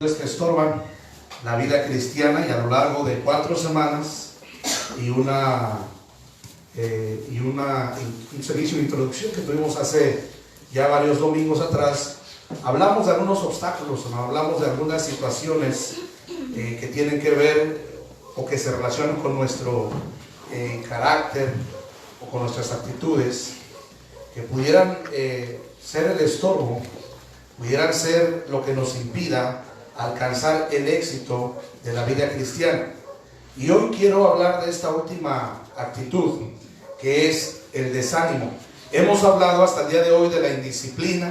Que estorban la vida cristiana, y a lo largo de 4 semanas y un servicio de introducción que tuvimos hace ya varios domingos atrás, hablamos de algunos obstáculos, hablamos de algunas situaciones que tienen que ver o que se relacionan con nuestro carácter o con nuestras actitudes, que pudieran ser el estorbo, pudieran ser lo que nos impida alcanzar el éxito de la vida cristiana. Y hoy quiero hablar de esta última actitud, que es el desánimo. Hemos hablado hasta el día de hoy de la indisciplina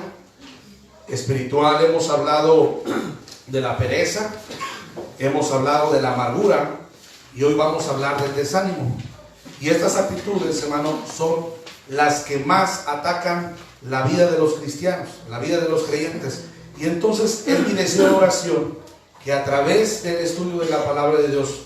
espiritual, hemos hablado de la pereza, hemos hablado de la amargura, y hoy vamos a hablar del desánimo. Y estas actitudes, hermano, son las que más atacan la vida de los cristianos, la vida de los creyentes. Y entonces es mi deseo de oración que a través del estudio de la palabra de Dios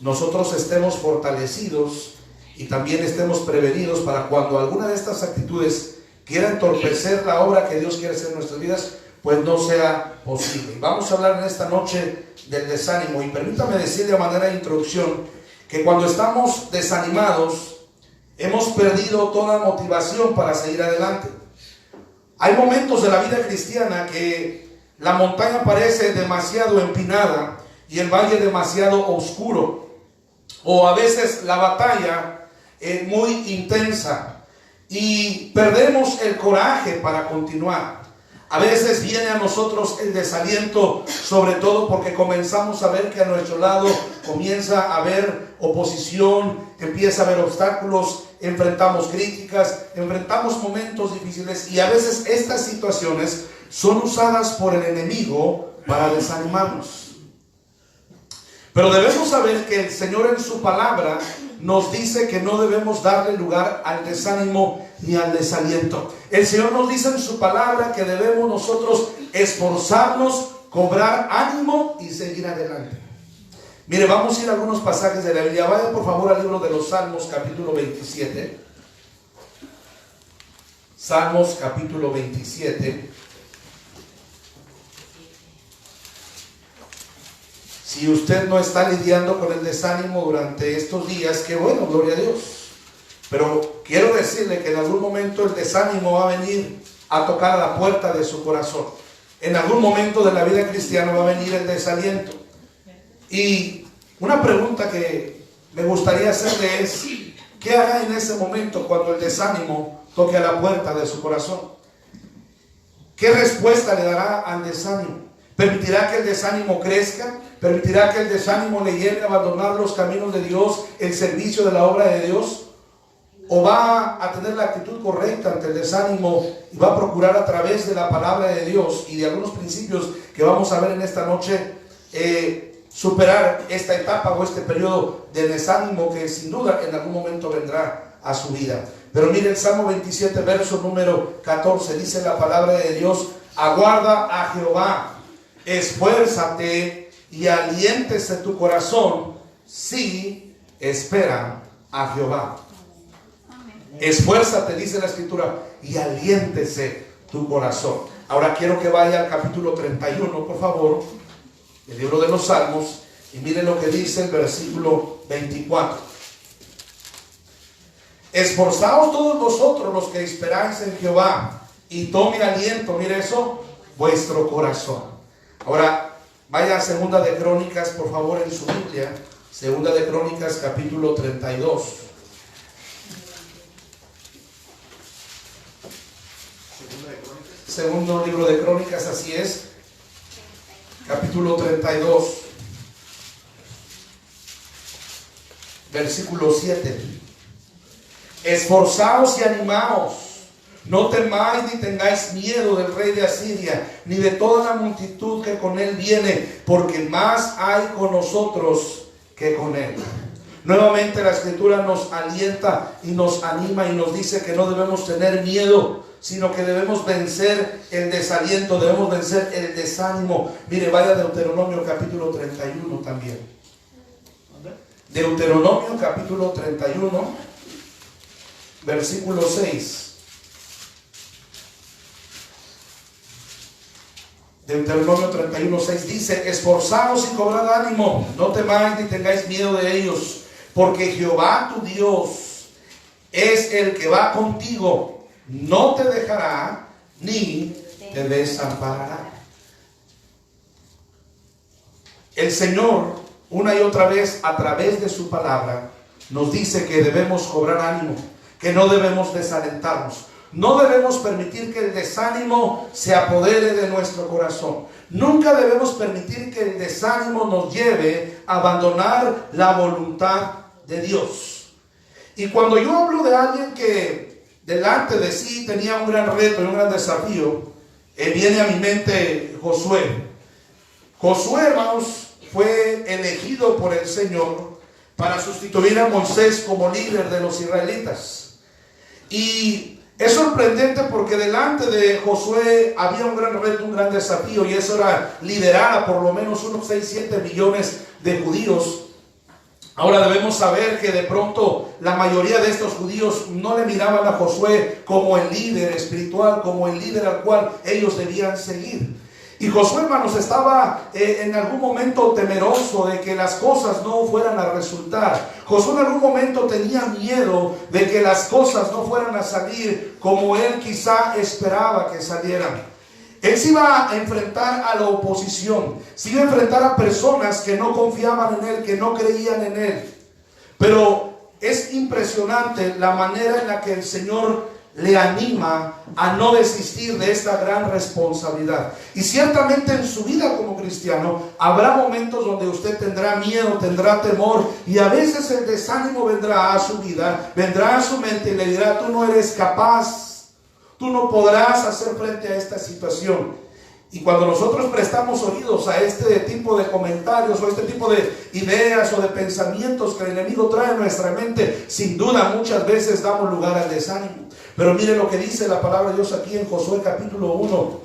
nosotros estemos fortalecidos y también estemos prevenidos para cuando alguna de estas actitudes quiera entorpecer la obra que Dios quiere hacer en nuestras vidas, pues no sea posible. Y vamos a hablar en esta noche del desánimo, y permítame decir de manera de introducción que cuando estamos desanimados hemos perdido toda motivación para seguir adelante. Hay momentos de la vida cristiana que la montaña parece demasiado empinada y el valle demasiado oscuro, o a veces la batalla es muy intensa y perdemos el coraje para continuar. A veces viene a nosotros el desaliento, sobre todo porque comenzamos a ver que a nuestro lado comienza a haber oposición, empieza a haber obstáculos, enfrentamos críticas, enfrentamos momentos difíciles, y a veces estas situaciones son usadas por el enemigo para desanimarnos. Pero debemos saber que el Señor en su palabra nos dice que no debemos darle lugar al desánimo ni al desaliento. El Señor nos dice en su palabra que debemos nosotros esforzarnos, cobrar ánimo y seguir adelante. Mire, vamos a ir a algunos pasajes de la Biblia. Vaya por favor al libro de los Salmos, capítulo 27. Salmos, capítulo 27. Si usted no está lidiando con el desánimo durante estos días, qué bueno, gloria a Dios. Pero quiero decirle que en algún momento el desánimo va a venir a tocar a la puerta de su corazón. En algún momento de la vida cristiana va a venir el desaliento. Y una pregunta que me gustaría hacerle es: ¿qué hará en ese momento cuando el desánimo toque a la puerta de su corazón? ¿Qué respuesta le dará al desánimo? ¿Permitirá que el desánimo crezca? ¿Permitirá que el desánimo le lleve a abandonar los caminos de Dios, el servicio de la obra de Dios? ¿O va a tener la actitud correcta ante el desánimo y va a procurar a través de la palabra de Dios y de algunos principios que vamos a ver en esta noche superar esta etapa o este periodo de desánimo que sin duda en algún momento vendrá a su vida? Pero mire, el Salmo 27, verso número 14, dice la palabra de Dios: aguarda a Jehová, esfuérzate y aliéntese tu corazón si espera a Jehová. Esfuérzate, dice la Escritura, y aliéntese tu corazón. Ahora quiero que vaya al capítulo 31, por favor, del libro de los Salmos, y miren lo que dice el versículo 24. Esforzaos todos vosotros los que esperáis en Jehová, y tome aliento, mire eso, vuestro corazón. Ahora vaya a Segunda de Crónicas, por favor, en su Biblia. Segunda de Crónicas, capítulo 32. Segundo libro de Crónicas, así es. Capítulo 32. Versículo 7. Esforzaos y animaos. No temáis ni tengáis miedo del rey de Asiria, ni de toda la multitud que con él viene, porque más hay con nosotros que con él. Nuevamente la Escritura nos alienta y nos anima y nos dice que no debemos tener miedo, sino que debemos vencer el desaliento, debemos vencer el desánimo. Mire, vaya a Deuteronomio capítulo 31 también. Deuteronomio capítulo 31, versículo 6. Deuteronomio 31:6 dice: esforzaos y cobrad ánimo, no temáis ni tengáis miedo de ellos, porque Jehová tu Dios es el que va contigo, no te dejará ni te desamparará. El Señor, una y otra vez, a través de su palabra, nos dice que debemos cobrar ánimo, que no debemos desalentarnos. No debemos permitir que el desánimo se apodere de nuestro corazón. Nunca debemos permitir que el desánimo nos lleve a abandonar la voluntad de Dios. Y cuando yo hablo de alguien que delante de sí tenía un gran reto y un gran desafío, viene a mi mente Josué. Josué, hermanos, fue elegido por el Señor para sustituir a Moisés como líder de los israelitas. Y es sorprendente porque delante de Josué había un gran reto, un gran desafío, y eso era liderar a por lo menos unos 6-7 millones de judíos. Ahora debemos saber que de pronto la mayoría de estos judíos no le miraban a Josué como el líder espiritual, como el líder al cual ellos debían seguir. Y Josué, hermanos, estaba en algún momento temeroso de que las cosas no fueran a resultar. Josué en algún momento tenía miedo de que las cosas no fueran a salir como él quizá esperaba que salieran. Él se iba a enfrentar a la oposición, se iba a enfrentar a personas que no confiaban en él, que no creían en él. Pero es impresionante la manera en la que el Señor le anima a no desistir de esta gran responsabilidad. Y ciertamente en su vida como cristiano habrá momentos donde usted tendrá miedo, tendrá temor, y a veces el desánimo vendrá a su vida, vendrá a su mente y le dirá: tú no eres capaz, tú no podrás hacer frente a esta situación. Y cuando nosotros prestamos oídos a este tipo de comentarios o este tipo de ideas o de pensamientos que el enemigo trae a nuestra mente, sin duda muchas veces damos lugar al desánimo. Pero mire lo que dice la palabra de Dios aquí en Josué capítulo 1,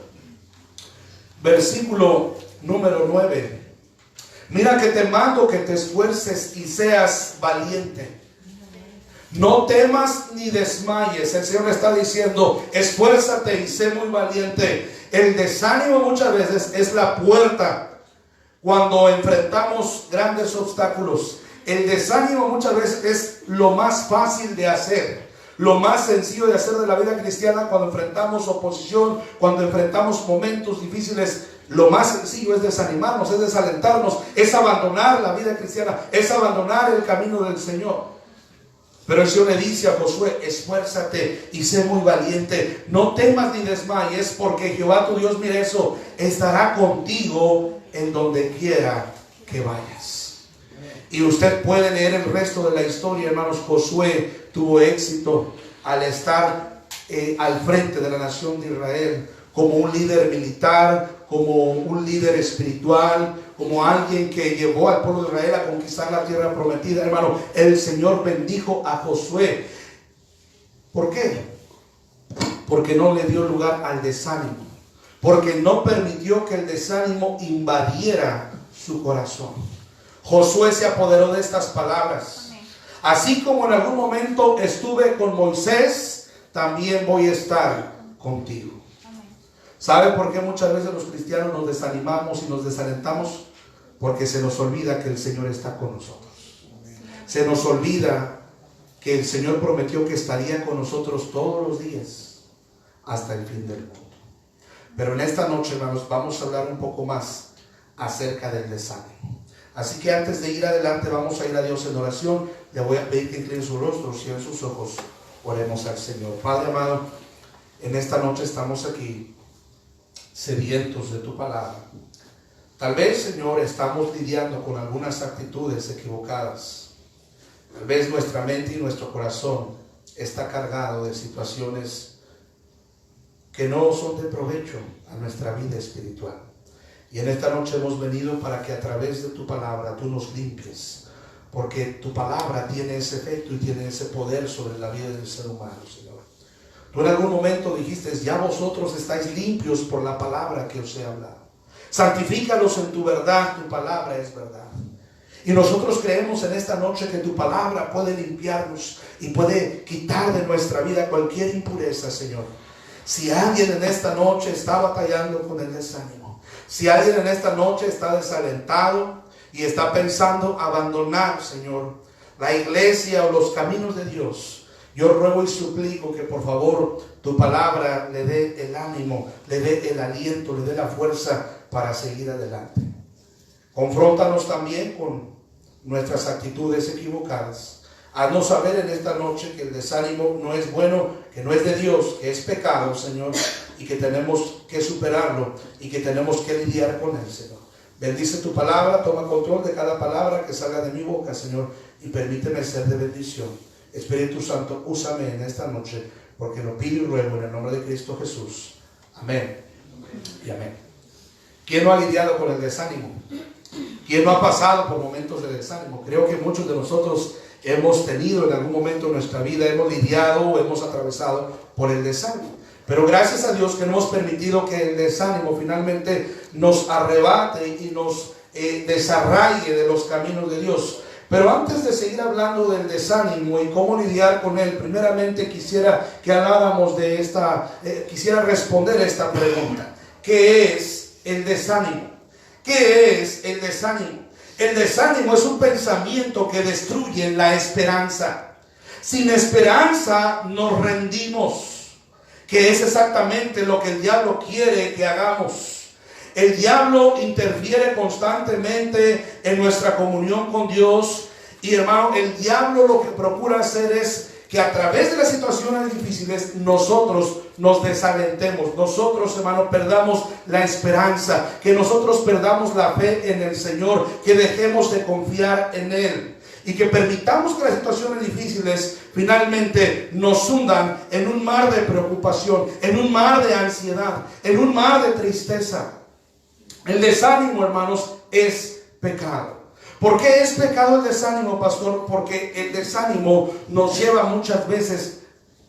versículo número 9. Mira que te mando que te esfuerces y seas valiente. No temas ni desmayes. El Señor le está diciendo: esfuérzate y sé muy valiente. El desánimo muchas veces es la puerta cuando enfrentamos grandes obstáculos. El desánimo muchas veces es lo más fácil de hacer, lo más sencillo de hacer de la vida cristiana. Cuando enfrentamos oposición, cuando enfrentamos momentos difíciles, lo más sencillo es desanimarnos, es desalentarnos, es abandonar la vida cristiana, es abandonar el camino del Señor. Pero el Señor le dice a Josué: esfuérzate y sé muy valiente, no temas ni desmayes, porque Jehová tu Dios, mira eso, estará contigo en donde quiera que vayas. Y usted puede leer el resto de la historia, hermanos. Josué tuvo éxito al estar al frente de la nación de Israel, como un líder militar, como un líder espiritual, como alguien que llevó al pueblo de Israel a conquistar la tierra prometida. Hermano, el Señor bendijo a Josué. ¿Por qué? Porque no le dio lugar al desánimo, porque no permitió que el desánimo invadiera su corazón. Josué se apoderó de estas palabras: así como en algún momento estuve con Moisés, también voy a estar contigo. ¿Sabe por qué muchas veces los cristianos nos desanimamos y nos desalentamos? Porque se nos olvida que el Señor está con nosotros. Se nos olvida que el Señor prometió que estaría con nosotros todos los días hasta el fin del mundo. Pero en esta noche, hermanos, vamos a hablar un poco más acerca del desánimo. Así que antes de ir adelante, vamos a ir a Dios en oración. Le voy a pedir que incline su rostro, cierre sus ojos, oremos al Señor. Padre amado, en esta noche estamos aquí sedientos de tu palabra. Tal vez, Señor, estamos lidiando con algunas actitudes equivocadas. Tal vez nuestra mente y nuestro corazón está cargado de situaciones que no son de provecho a nuestra vida espiritual. Y en esta noche hemos venido para que a través de tu palabra tú nos limpies, porque tu palabra tiene ese efecto y tiene ese poder sobre la vida del ser humano, Señor. Tú en algún momento dijiste: ya vosotros estáis limpios por la palabra que os he hablado. Santifícalos en tu verdad, tu palabra es verdad. Y nosotros creemos en esta noche que tu palabra puede limpiarnos y puede quitar de nuestra vida cualquier impureza, Señor. Si alguien en esta noche está batallando con el desánimo, Si alguien en esta noche está desalentado y está pensando abandonar, Señor, la iglesia o los caminos de Dios, yo ruego y suplico que por favor tu palabra le dé el ánimo, le dé el aliento, le dé la fuerza para seguir adelante. Confróntanos también con nuestras actitudes equivocadas. Haznos saber en esta noche que el desánimo no es bueno, que no es de Dios, que es pecado, Señor, y que tenemos que superarlo y que tenemos que lidiar con él, Señor. Bendice tu palabra, toma control de cada palabra que salga de mi boca, Señor, y permíteme ser de bendición. Espíritu Santo, úsame en esta noche, porque lo pido y ruego en el nombre de Cristo Jesús. Amén y amén. ¿Quién no ha lidiado con el desánimo? ¿Quién no ha pasado por momentos de desánimo? Creo que muchos de nosotros hemos tenido en algún momento de nuestra vida, hemos lidiado o hemos atravesado por el desánimo. Pero gracias a Dios que no hemos permitido que el desánimo finalmente nos arrebate y nos desarraigue de los caminos de Dios. Pero antes de seguir hablando del desánimo y cómo lidiar con él, primeramente quisiera que habláramos de quisiera responder a esta pregunta. ¿Qué es el desánimo? ¿Qué es el desánimo? El desánimo es un pensamiento que destruye la esperanza. Sin esperanza nos rendimos, que es exactamente lo que el diablo quiere que hagamos. El diablo interfiere constantemente en nuestra comunión con Dios. Y hermano, el diablo lo que procura hacer es que a través de las situaciones difíciles nosotros nos desalentemos, nosotros, hermano, perdamos la esperanza, que nosotros perdamos la fe en el Señor, que dejemos de confiar en Él y que permitamos que las situaciones difíciles finalmente nos hundan en un mar de preocupación, en un mar de ansiedad, en un mar de tristeza. El desánimo, hermanos, es pecado. ¿Por qué es pecado el desánimo, pastor? Porque el desánimo nos lleva muchas veces,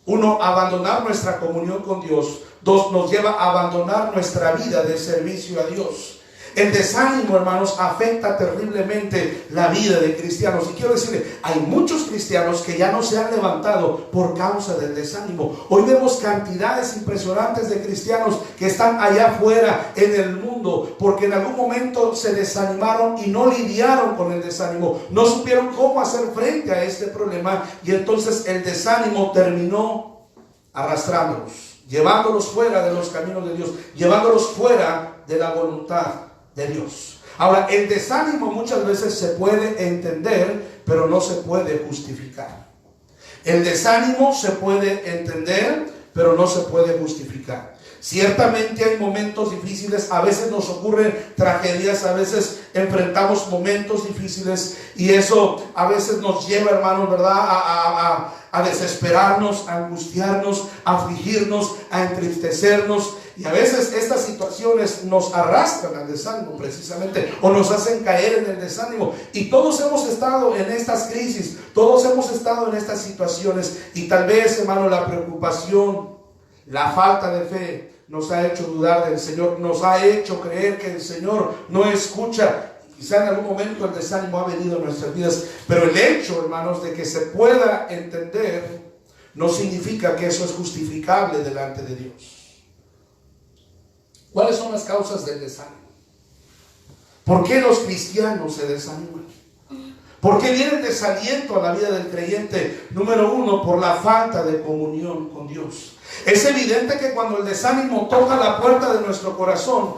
uno, a abandonar nuestra comunión con Dios. Dos, nos lleva a abandonar nuestra vida de servicio a Dios. El desánimo, hermanos, afecta terriblemente la vida de cristianos. Y quiero decirle, hay muchos cristianos que ya no se han levantado por causa del desánimo. Hoy vemos cantidades impresionantes de cristianos que están allá afuera en el mundo porque en algún momento se desanimaron y no lidiaron con el desánimo. No supieron cómo hacer frente a este problema y entonces el desánimo terminó arrastrándolos, llevándolos fuera de los caminos de Dios, llevándolos fuera de la voluntad de Dios. Ahora, el desánimo muchas veces se puede entender, pero no se puede justificar. El desánimo se puede entender, pero no se puede justificar. Ciertamente hay momentos difíciles, a veces nos ocurren tragedias, a veces enfrentamos momentos difíciles y eso a veces nos lleva, hermanos, ¿verdad?, a desesperarnos, a angustiarnos, a afligirnos, a entristecernos. Y a veces estas situaciones nos arrastran al desánimo precisamente, o nos hacen caer en el desánimo. Y todos hemos estado en estas crisis, todos hemos estado en estas situaciones. Y tal vez, hermano, la preocupación, la falta de fe nos ha hecho dudar del Señor, nos ha hecho creer que el Señor no escucha. Quizá en algún momento el desánimo ha venido a nuestras vidas, pero el hecho, hermanos, de que se pueda entender no significa que eso es justificable delante de Dios. ¿Cuáles son las causas del desánimo? ¿Por qué los cristianos se desaniman? ¿Por qué viene el desaliento a la vida del creyente? Número uno, por la falta de comunión con Dios. Es evidente que cuando el desánimo toca la puerta de nuestro corazón,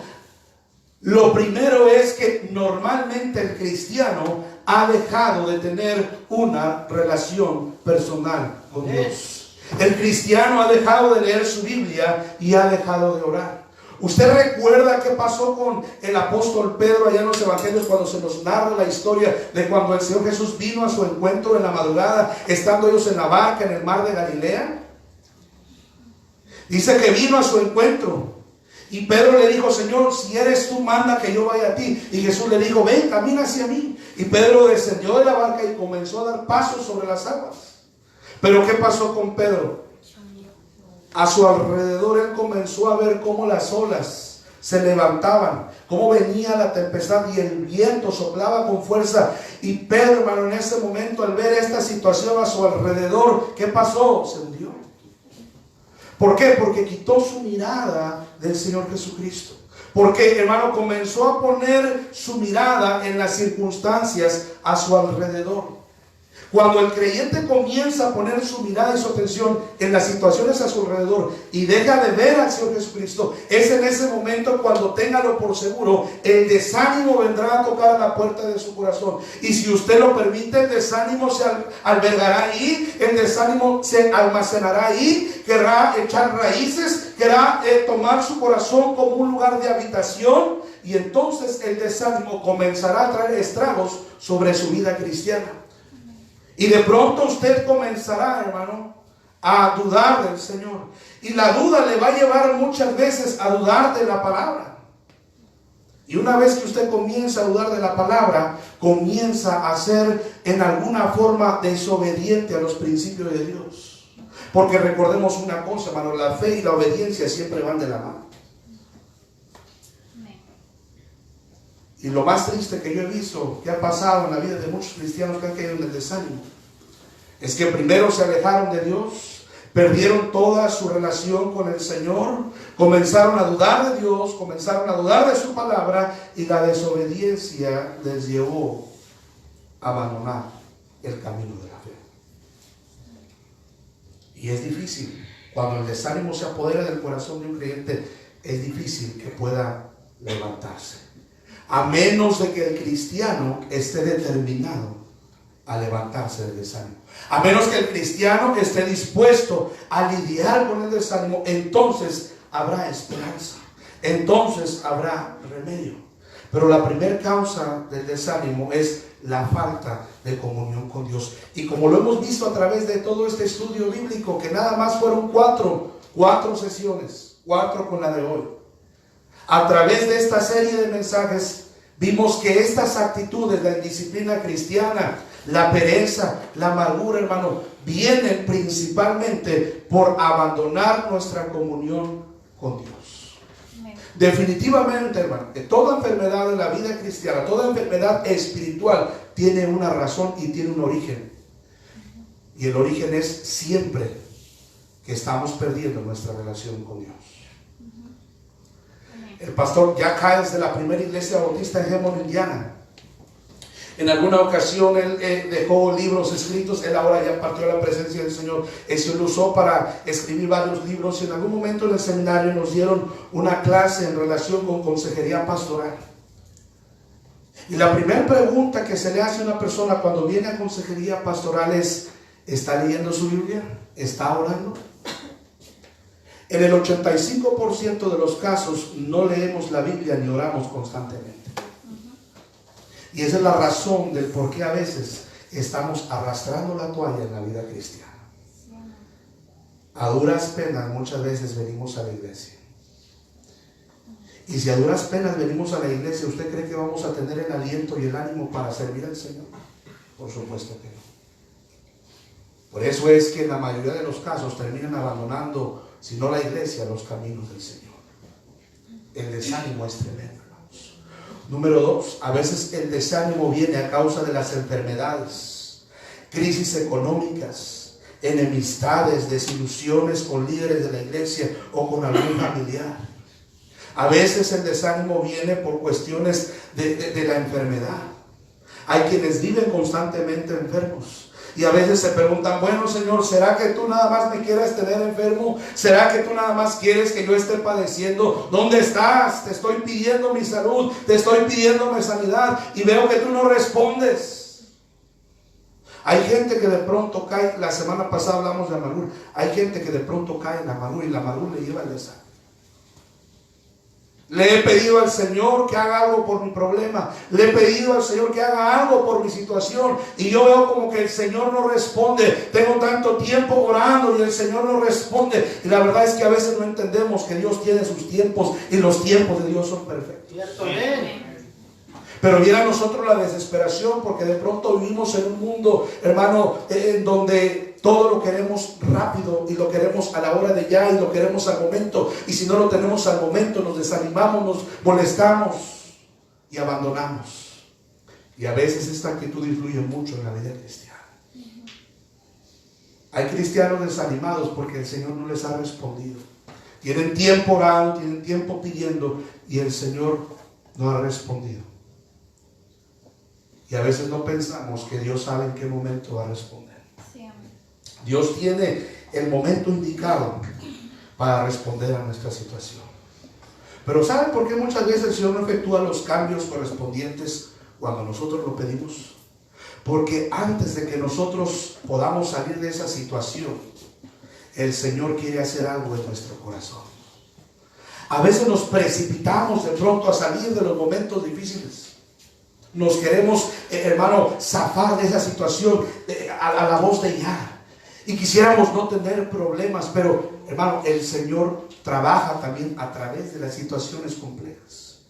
lo primero es que normalmente el cristiano ha dejado de tener una relación personal con Dios. El cristiano ha dejado de leer su Biblia y ha dejado de orar. ¿Usted recuerda qué pasó con el apóstol Pedro allá en los evangelios cuando se nos narra la historia de cuando el Señor Jesús vino a su encuentro en la madrugada, estando ellos en la barca en el mar de Galilea? Dice que vino a su encuentro y Pedro le dijo: Señor, si eres tú, manda que yo vaya a ti. Y Jesús le dijo: ven, camina hacia mí. Y Pedro descendió de la barca y comenzó a dar pasos sobre las aguas. Pero ¿qué pasó con Pedro? A su alrededor él comenzó a ver cómo las olas se levantaban, cómo venía la tempestad y el viento soplaba con fuerza. Y Pedro, hermano, en ese momento, al ver esta situación a su alrededor, ¿qué pasó? Se hundió. ¿Por qué? Porque quitó su mirada del Señor Jesucristo. Porque, hermano, comenzó a poner su mirada en las circunstancias a su alrededor. Cuando el creyente comienza a poner su mirada y su atención en las situaciones a su alrededor y deja de ver al Señor Jesucristo, es en ese momento, cuando téngalo por seguro, el desánimo vendrá a tocar a la puerta de su corazón. Y si usted lo permite, el desánimo se albergará ahí, el desánimo se almacenará ahí, querrá echar raíces, querrá tomar su corazón como un lugar de habitación, y entonces el desánimo comenzará a traer estragos sobre su vida cristiana. Y de pronto usted comenzará, hermano, a dudar del Señor. Y la duda le va a llevar muchas veces a dudar de la palabra. Y una vez que usted comienza a dudar de la palabra, comienza a ser en alguna forma desobediente a los principios de Dios. Porque recordemos una cosa, hermano, la fe y la obediencia siempre van de la mano. Y lo más triste que yo he visto, que ha pasado en la vida de muchos cristianos que han caído en el desánimo, es que primero se alejaron de Dios, perdieron toda su relación con el Señor, comenzaron a dudar de Dios, comenzaron a dudar de su palabra, y la desobediencia les llevó a abandonar el camino de la fe. Y es difícil, cuando el desánimo se apodera del corazón de un creyente, es difícil que pueda levantarse. A menos de que el cristiano esté determinado a levantarse del desánimo. A menos que el cristiano esté dispuesto a lidiar con el desánimo, entonces habrá esperanza. Entonces habrá remedio. Pero la primera causa del desánimo es la falta de comunión con Dios. Y como lo hemos visto a través de todo este estudio bíblico, que nada más fueron cuatro sesiones, 4 con la de hoy. A través de esta serie de mensajes vimos que estas actitudes, la indisciplina cristiana, la pereza, la amargura, hermano, vienen principalmente por abandonar nuestra comunión con Dios. Definitivamente, hermano, que toda enfermedad en la vida cristiana, toda enfermedad espiritual tiene una razón y tiene un origen. Y el origen es siempre que estamos perdiendo nuestra relación con Dios. El pastor Jack Hyles, de la primera iglesia bautista en Hammond, Indiana, en alguna ocasión él dejó libros escritos. Él ahora ya partió a la presencia del Señor. Eso lo usó para escribir varios libros. Y en algún momento en el seminario nos dieron una clase en relación con consejería pastoral. Y la primera pregunta que se le hace a una persona cuando viene a consejería pastoral es: ¿está leyendo su Biblia? ¿Está orando? En el 85% de los casos no leemos la Biblia ni oramos constantemente. Y esa es la razón del por qué a veces estamos arrastrando la toalla en la vida cristiana. A duras penas muchas veces venimos a la iglesia. Y si a duras penas venimos a la iglesia, ¿usted cree que vamos a tener el aliento y el ánimo para servir al Señor? Por supuesto que no. Por eso es que en la mayoría de los casos terminan abandonando, si no la iglesia, los caminos del Señor. El desánimo es tremendo, hermanos. Número 2, a veces el desánimo viene a causa de las enfermedades, crisis económicas, enemistades, desilusiones con líderes de la iglesia o con algún familiar. A veces el desánimo viene por cuestiones de la enfermedad. Hay quienes viven constantemente enfermos. Y a veces se preguntan: bueno, Señor, ¿será que tú nada más me quieres tener enfermo? ¿Será que tú nada más quieres que yo esté padeciendo? ¿Dónde estás? Te estoy pidiendo mi salud, te estoy pidiendo mi sanidad, y veo que tú no respondes. Hay gente que de pronto cae, la semana pasada hablamos de amargura, hay gente que de pronto cae en la amargura y la amargura le lleva al desánimo. Le he pedido al Señor que haga algo por mi problema. Le he pedido al Señor que haga algo por mi situación. Y yo veo como que el Señor no responde. Tengo tanto tiempo orando y el Señor no responde. Y la verdad es que a veces no entendemos que Dios tiene sus tiempos y los tiempos de Dios son perfectos. Pero viene a nosotros la desesperación, porque de pronto vivimos en un mundo, hermano, en donde todo lo queremos rápido y lo queremos a la hora de ya y lo queremos al momento. Y si no lo tenemos al momento, nos desanimamos, nos molestamos y abandonamos. Y a veces esta actitud influye mucho en la vida cristiana. Hay cristianos desanimados porque el Señor no les ha respondido. Tienen tiempo orando, tienen tiempo pidiendo y el Señor no ha respondido. Y a veces no pensamos que Dios sabe en qué momento va a responder. Dios tiene el momento indicado para responder a nuestra situación. Pero ¿saben por qué muchas veces el Señor no efectúa los cambios correspondientes cuando nosotros lo pedimos? Porque antes de que nosotros podamos salir de esa situación, el Señor quiere hacer algo en nuestro corazón. A veces nos precipitamos de pronto a salir de los momentos difíciles. Nos queremos, hermano, zafar de esa situación a la voz de ya. Y quisiéramos no tener problemas, pero hermano, el Señor trabaja también a través de las situaciones complejas.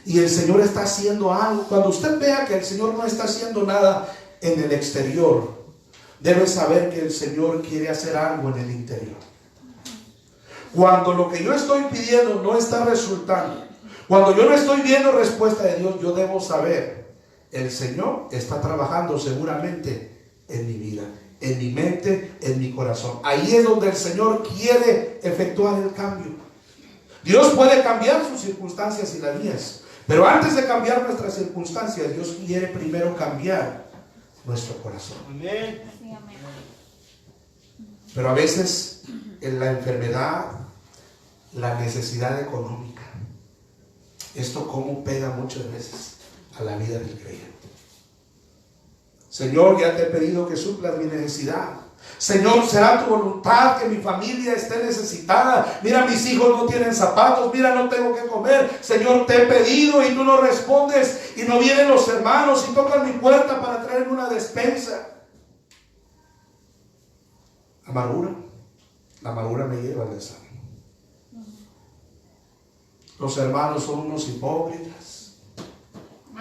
Y el Señor está haciendo algo. Cuando usted vea que el Señor no está haciendo nada en el exterior, debe saber que el Señor quiere hacer algo en el interior. Cuando lo que yo estoy pidiendo no está resultando, cuando yo no estoy viendo respuesta de Dios, yo debo saber, el Señor está trabajando seguramente en mi vida, en mi mente, en mi corazón. Ahí es donde el Señor quiere efectuar el cambio. Dios puede cambiar sus circunstancias y las mías, pero antes de cambiar nuestras circunstancias, Dios quiere primero cambiar nuestro corazón. Amén. Pero a veces en la enfermedad, la necesidad económica, esto como pega muchas veces a la vida del creyente. Señor, ya te he pedido que suplas mi necesidad. Señor, será tu voluntad que mi familia esté necesitada. Mira, mis hijos no tienen zapatos. Mira, no tengo que comer. Señor, te he pedido y tú no respondes. Y no vienen los hermanos y tocan mi puerta para traerme una despensa. Amargura. La amargura me lleva al desánimo. Los hermanos son unos hipócritas.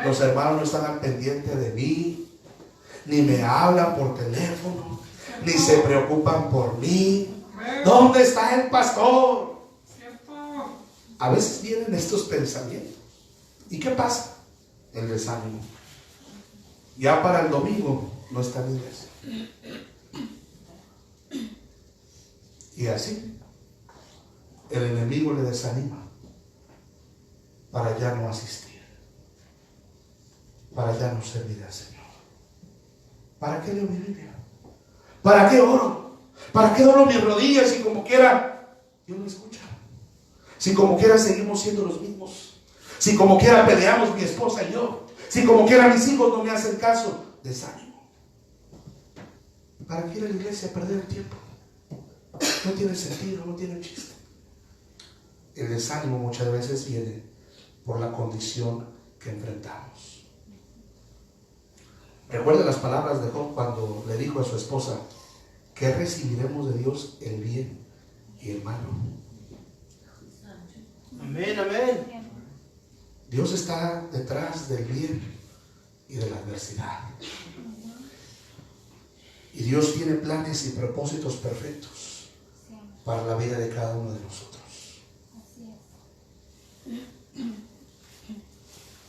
Los hermanos no están al pendiente de mí. Ni me hablan por teléfono, ni se preocupan por mí. ¿Dónde está el pastor? A veces vienen estos pensamientos. ¿Y qué pasa? El desánimo. Ya para el domingo no está en iglesia. Y así el enemigo le desanima para ya no asistir, para ya no servir al Señor. ¿Para qué leo mi Biblia? ¿Para qué oro? ¿Para qué doblo mis rodillas si como quiera Dios no escucha? Si como quiera seguimos siendo los mismos. Si como quiera peleamos mi esposa y yo. Si como quiera mis hijos no me hacen caso. Desánimo. ¿Para qué ir a la iglesia a perder el tiempo? No tiene sentido, no tiene chiste. El desánimo muchas veces viene por la condición que enfrentamos. Recuerda las palabras de Job cuando le dijo a su esposa: ¿qué recibiremos de Dios? El bien y el malo. Amén, amén. Dios está detrás del bien y de la adversidad. Y Dios tiene planes y propósitos perfectos para la vida de cada uno de nosotros.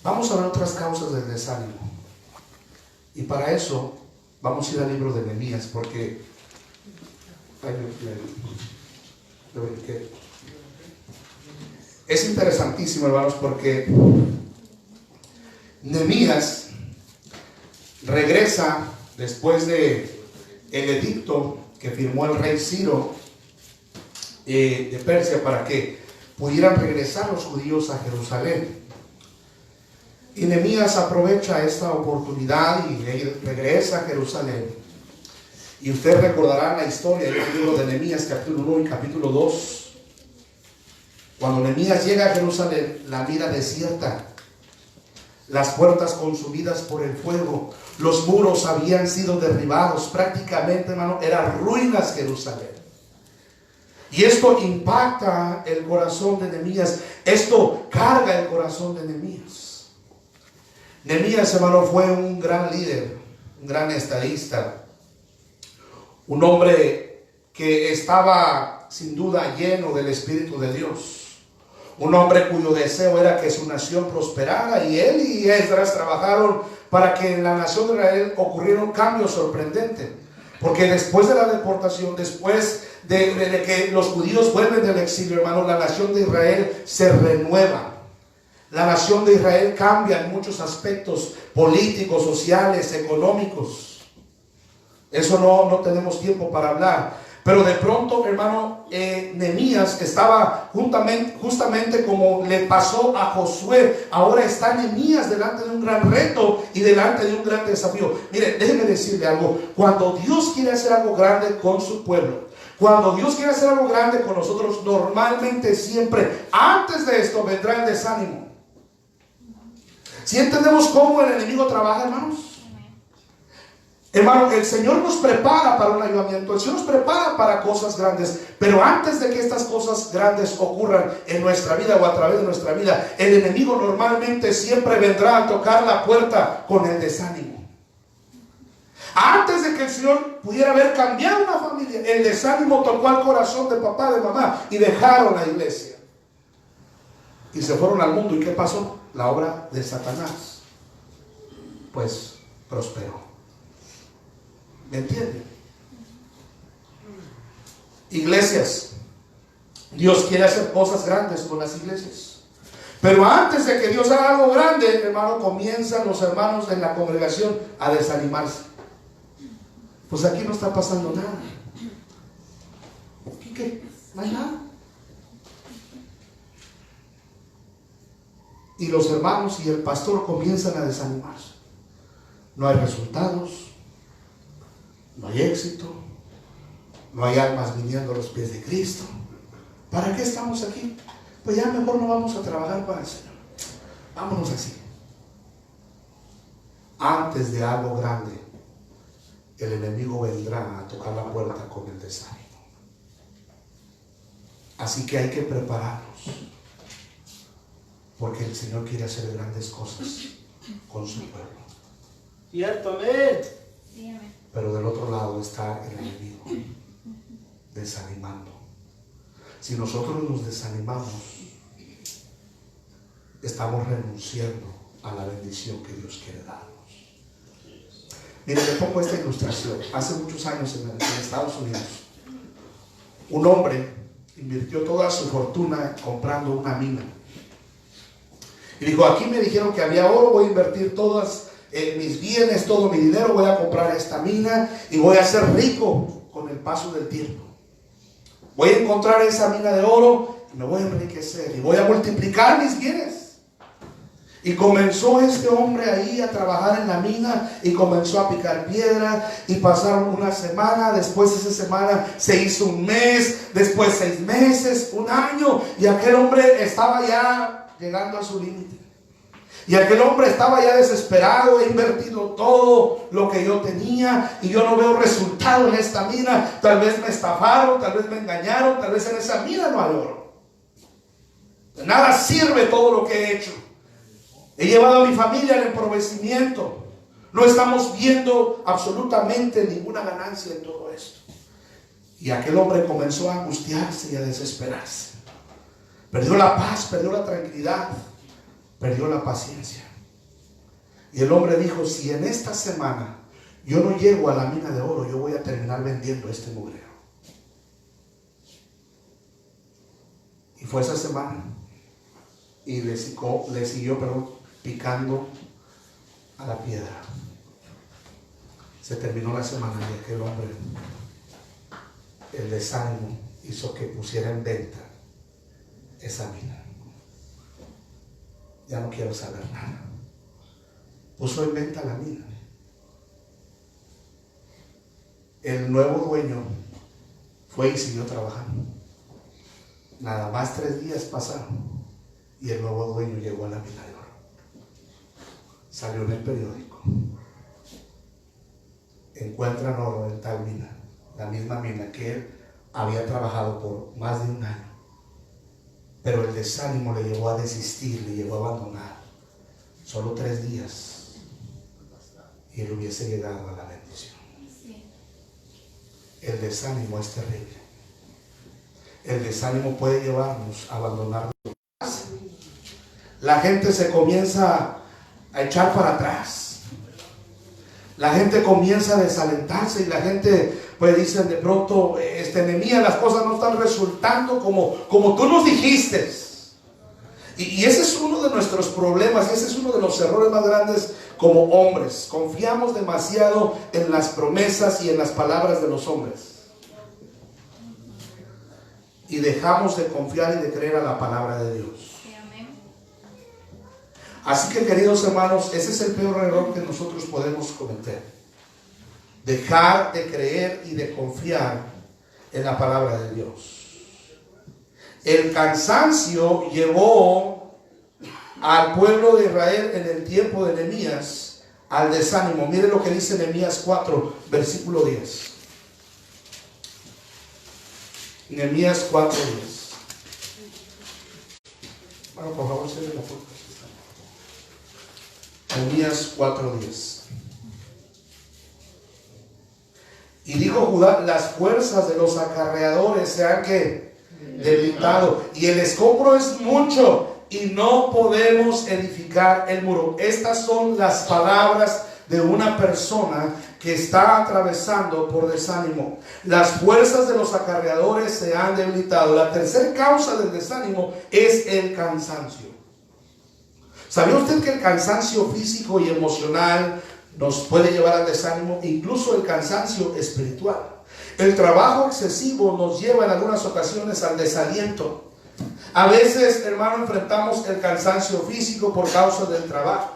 Vamos a ver otras causas del desánimo. Y para eso vamos a ir al libro de Nehemías, porque es interesantísimo, hermanos, porque Nehemías regresa después de el edicto que firmó el rey Ciro de Persia para que pudieran regresar los judíos a Jerusalén. Y Nehemías aprovecha esta oportunidad y regresa a Jerusalén. Y usted recordará la historia del libro de Nehemías, capítulo 1 y capítulo 2. Cuando Nehemías llega a Jerusalén, la mira desierta, las puertas consumidas por el fuego, los muros habían sido derribados, prácticamente, hermano, eran ruinas Jerusalén. Y esto impacta el corazón de Nehemías, esto carga el corazón de Nehemías. Nehemías, hermano, fue un gran líder, un gran estadista, un hombre que estaba sin duda lleno del Espíritu de Dios, un hombre cuyo deseo era que su nación prosperara, y él y Esdras trabajaron para que en la nación de Israel ocurriera un cambio sorprendente. Porque después de la deportación, después de que los judíos vuelven del exilio, hermano, la nación de Israel se renueva. La nación de Israel cambia en muchos aspectos políticos, sociales, económicos. Eso no tenemos tiempo para hablar. Pero de pronto, hermano, Nehemías estaba justamente como le pasó a Josué. Ahora está Nehemías delante de un gran reto y delante de un gran desafío. Mire, déjeme decirle algo. Cuando Dios quiere hacer algo grande con su pueblo, cuando Dios quiere hacer algo grande con nosotros, normalmente siempre, antes de esto, vendrá el desánimo. ¿Sí entendemos cómo el enemigo trabaja, hermanos? Hermano, el Señor nos prepara para un avivamiento, el Señor nos prepara para cosas grandes, pero antes de que estas cosas grandes ocurran en nuestra vida o a través de nuestra vida, el enemigo normalmente siempre vendrá a tocar la puerta con el desánimo. Antes de que el Señor pudiera haber cambiado una familia, el desánimo tocó al corazón de papá, de mamá, y dejaron la iglesia y se fueron al mundo. ¿Y qué pasó? La obra de Satanás pues prosperó. ¿Me entienden? Iglesias, Dios quiere hacer cosas grandes con las iglesias, pero antes de que Dios haga algo grande, hermano, comienzan los hermanos en la congregación a desanimarse. Pues aquí no está pasando nada. ¿Aquí qué? No hay nada. Y los hermanos y el pastor comienzan a desanimarse. No hay resultados, no hay éxito, no hay almas viniendo a los pies de Cristo. ¿Para qué estamos aquí? Pues ya mejor no vamos a trabajar para el Señor. Vámonos así. Antes de algo grande, el enemigo vendrá a tocar la puerta con el desánimo. Así que hay que prepararnos, porque el Señor quiere hacer grandes cosas con su pueblo. Cierto, amén. Pero del otro lado está el enemigo desanimando. Si nosotros nos desanimamos, estamos renunciando a la bendición que Dios quiere darnos. Mire, le pongo esta ilustración. Hace muchos años en Estados Unidos, un hombre invirtió toda su fortuna comprando una mina. Y dijo, aquí me dijeron que había oro, voy a invertir todas mis bienes, todo mi dinero, voy a comprar esta mina y voy a ser rico con el paso del tiempo. Voy a encontrar esa mina de oro y me voy a enriquecer y voy a multiplicar mis bienes. Y comenzó este hombre ahí a trabajar en la mina y comenzó a picar piedra, y pasaron una semana, después de esa semana se hizo un mes, después 6 meses, un año, y aquel hombre estaba ya llegando a su límite. Y aquel hombre estaba ya desesperado. He invertido todo lo que yo tenía y yo no veo resultado en esta mina. Tal vez me estafaron, tal vez me engañaron, tal vez en esa mina no hay oro. De nada sirve todo lo que he hecho. He llevado a mi familia al empobrecimiento. No estamos viendo absolutamente ninguna ganancia en todo esto. Y aquel hombre comenzó a angustiarse y a desesperarse. Perdió la paz, perdió la tranquilidad, perdió la paciencia. Y el hombre dijo, si en esta semana yo no llego a la mina de oro, yo voy a terminar vendiendo este mugrero. Y fue esa semana y le siguió picando a la piedra. Se terminó la semana y aquel hombre, el desánimo hizo que pusiera en venta esa mina. Ya no quiero saber nada. Puso en venta la mina. El nuevo dueño fue y siguió trabajando. Nada más 3 días pasaron y el nuevo dueño llegó a la mina de oro. Salió en el periódico. Encuentran oro en tal mina, la misma mina que él había trabajado por más de un año. Pero el desánimo le llevó a desistir, le llevó a abandonar. Solo 3 días y él hubiese llegado a la bendición. El desánimo es terrible. El desánimo puede llevarnos a abandonar. La gente se comienza a echar para atrás. La gente comienza a desalentarse y la gente pues dice de pronto, Nehemías, las cosas no están resultando como tú nos dijiste. Y ese es uno de nuestros problemas, ese es uno de los errores más grandes como hombres. Confiamos demasiado en las promesas y en las palabras de los hombres. Y dejamos de confiar y de creer a la palabra de Dios. Así que, queridos hermanos, ese es el peor error que nosotros podemos cometer. Dejar de creer y de confiar en la palabra de Dios. El cansancio llevó al pueblo de Israel en el tiempo de Nehemías al desánimo. Miren lo que dice Nehemías 4, versículo 10. Nehemías 4:10. Bueno, por favor, cierre la puerta. Nehemías 4:10. Y dijo Judá: las fuerzas de los acarreadores se han debilitado, y el escombro es mucho, y no podemos edificar el muro. Estas son las palabras de una persona que está atravesando por desánimo. Las fuerzas de los acarreadores se han debilitado. La tercera causa del desánimo es el cansancio. ¿Sabía usted que el cansancio físico y emocional nos puede llevar al desánimo? Incluso el cansancio espiritual. El trabajo excesivo nos lleva en algunas ocasiones al desaliento. A veces, hermano, enfrentamos el cansancio físico por causa del trabajo.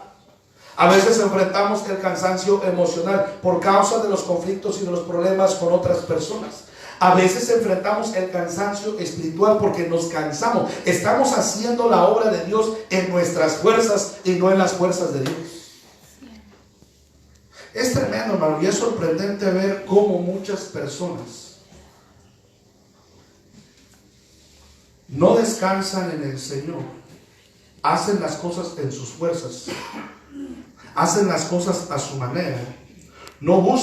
A veces enfrentamos el cansancio emocional por causa de los conflictos y de los problemas con otras personas. A veces enfrentamos el cansancio espiritual porque nos cansamos. Estamos haciendo la obra de Dios en nuestras fuerzas y no en las fuerzas de Dios. Es tremendo, hermano, y es sorprendente ver cómo muchas personas no descansan en el Señor. Hacen las cosas en sus fuerzas. Hacen las cosas a su manera. No buscan